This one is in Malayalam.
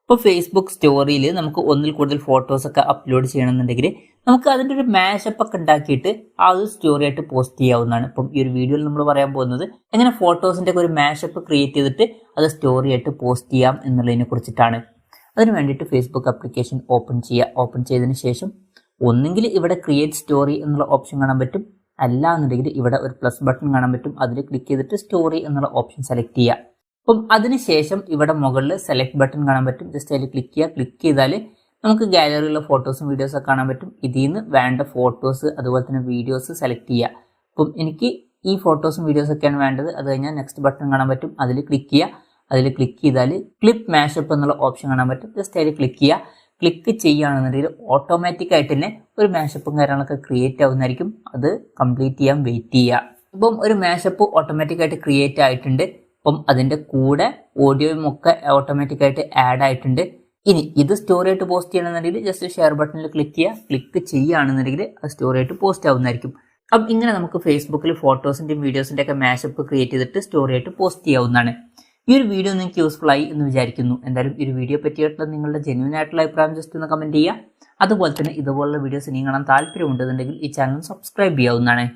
ഇപ്പോൾ ഫേസ്ബുക്ക് സ്റ്റോറിയിൽ നമുക്ക് ഒന്നിൽ കൂടുതൽ ഫോട്ടോസൊക്കെ അപ്ലോഡ് ചെയ്യണമെന്നുണ്ടെങ്കിൽ നമുക്ക് അതിൻ്റെ ഒരു മാഷപ്പ് ഒക്കെ ഉണ്ടാക്കിയിട്ട് ആ ഒരു സ്റ്റോറി ആയിട്ട് പോസ്റ്റ് ചെയ്യാവുന്നതാണ്. ഇപ്പം ഈ ഒരു വീഡിയോയിൽ നമ്മൾ പറയാൻ പോകുന്നത് എങ്ങനെ ഫോട്ടോസിൻ്റെ ഒക്കെ ഒരു മാഷപ്പ് ക്രിയേറ്റ് ചെയ്തിട്ട് അത് സ്റ്റോറി ആയിട്ട് പോസ്റ്റ് ചെയ്യാം എന്നുള്ളതിനെ കുറിച്ചിട്ടാണ്. അതിന് വേണ്ടിയിട്ട് ഫേസ്ബുക്ക് ആപ്ലിക്കേഷൻ ഓപ്പൺ ചെയ്യുക. ഓപ്പൺ ചെയ്തതിന് ശേഷം ഒന്നെങ്കിൽ ഇവിടെ ക്രിയേറ്റ് സ്റ്റോറി എന്നുള്ള ഓപ്ഷൻ കാണാൻ പറ്റും, അല്ല എന്നുണ്ടെങ്കിൽ ഇവിടെ ഒരു പ്ലസ് ബട്ടൺ കാണാൻ പറ്റും. അതിൽ ക്ലിക്ക് ചെയ്തിട്ട് സ്റ്റോറി എന്നുള്ള ഓപ്ഷൻ സെലക്ട് ചെയ്യുക. അപ്പം അതിനുശേഷം ഇവിടെ മുകളിൽ സെലക്ട് ബട്ടൺ കാണാൻ പറ്റും. ജസ്റ്റ് അതിൽ ക്ലിക്ക് ചെയ്യുക. ക്ലിക്ക് ചെയ്താൽ നമുക്ക് ഗാലറിയിലുള്ള ഫോട്ടോസും വീഡിയോസൊക്കെ കാണാൻ പറ്റും. ഇതിൽ നിന്ന് വേണ്ട ഫോട്ടോസ് അതുപോലെ തന്നെ വീഡിയോസ് സെലക്ട് ചെയ്യുക. അപ്പം എനിക്ക് ഈ ഫോട്ടോസും വീഡിയോസൊക്കെയാണ് വേണ്ടത്. അത് കഴിഞ്ഞാൽ നെക്സ്റ്റ് ബട്ടൺ കാണാൻ പറ്റും. അതിൽ ക്ലിക്ക് ചെയ്യുക. അതിൽ ക്ലിക്ക് ചെയ്താൽ ക്ലിപ്പ് മാഷപ്പ് എന്നുള്ള ഓപ്ഷൻ കാണാൻ പറ്റും. ജസ്റ്റ് അതിൽ ക്ലിക്ക് ചെയ്യുക. ക്ലിക്ക് ചെയ്യുകയാണെന്നുണ്ടെങ്കിൽ ഓട്ടോമാറ്റിക് ആയിട്ട് തന്നെ ഒരു മാഷപ്പും കാര്യങ്ങളൊക്കെ ക്രിയേറ്റ് ആവുന്നതായിരിക്കും. അത് കംപ്ലീറ്റ് ചെയ്യാൻ വെയിറ്റ് ചെയ്യുക. ഇപ്പം ഒരു മാഷപ്പ് ഓട്ടോമാറ്റിക് ആയിട്ട് ക്രിയേറ്റ് ആയിട്ടുണ്ട്. അപ്പം അതിൻ്റെ കൂടെ ഓഡിയോയും ഒക്കെ ഓട്ടോമാറ്റിക്കായിട്ട് ആഡ് ആയിട്ടുണ്ട്. ഇനി ഇത് സ്റ്റോറി ആയിട്ട് പോസ്റ്റ് ചെയ്യണമെന്നുണ്ടെങ്കിൽ ജസ്റ്റ് ഷെയർ ബട്ടണിൽ ക്ലിക്ക് ചെയ്യുക. ക്ലിക്ക് ചെയ്യുകയാണെന്നുണ്ടെങ്കിൽ അത് സ്റ്റോറി ആയിട്ട് പോസ്റ്റ് ആവുന്നതായിരിക്കും. അപ്പം ഇങ്ങനെ നമുക്ക് ഫേസ്ബുക്കിൽ ഫോട്ടോസിൻ്റെയും വീഡിയോസിൻ്റെ ഒക്കെ മാഷപ്പ് ക്രിയേറ്റ് ചെയ്തിട്ട് സ്റ്റോറി ആയിട്ട് പോസ്റ്റ് ചെയ്യാവുന്നതാണ്. ഈ ഒരു വീഡിയോ നിങ്ങൾക്ക് യൂസ്ഫുൾ ആയി എന്ന് വിചാരിക്കുന്നു. എന്തായാലും ഈ ഒരു വീഡിയോ പറ്റിയിട്ടുള്ള നിങ്ങളുടെ ജെന്യൂൻ ആയിട്ടുള്ള അഭിപ്രായം ജസ്റ്റ് ഒന്ന് കമൻറ്റ് ചെയ്യുക. അതുപോലെ തന്നെ ഇതുപോലുള്ള വീഡിയോസ് ഇനിയും കാണാൻ താല്പര്യമുണ്ടെന്നുണ്ടെങ്കിൽ ഈ ചാനൽ സബ്സ്ക്രൈബ് ചെയ്യാവുന്നതാണ്.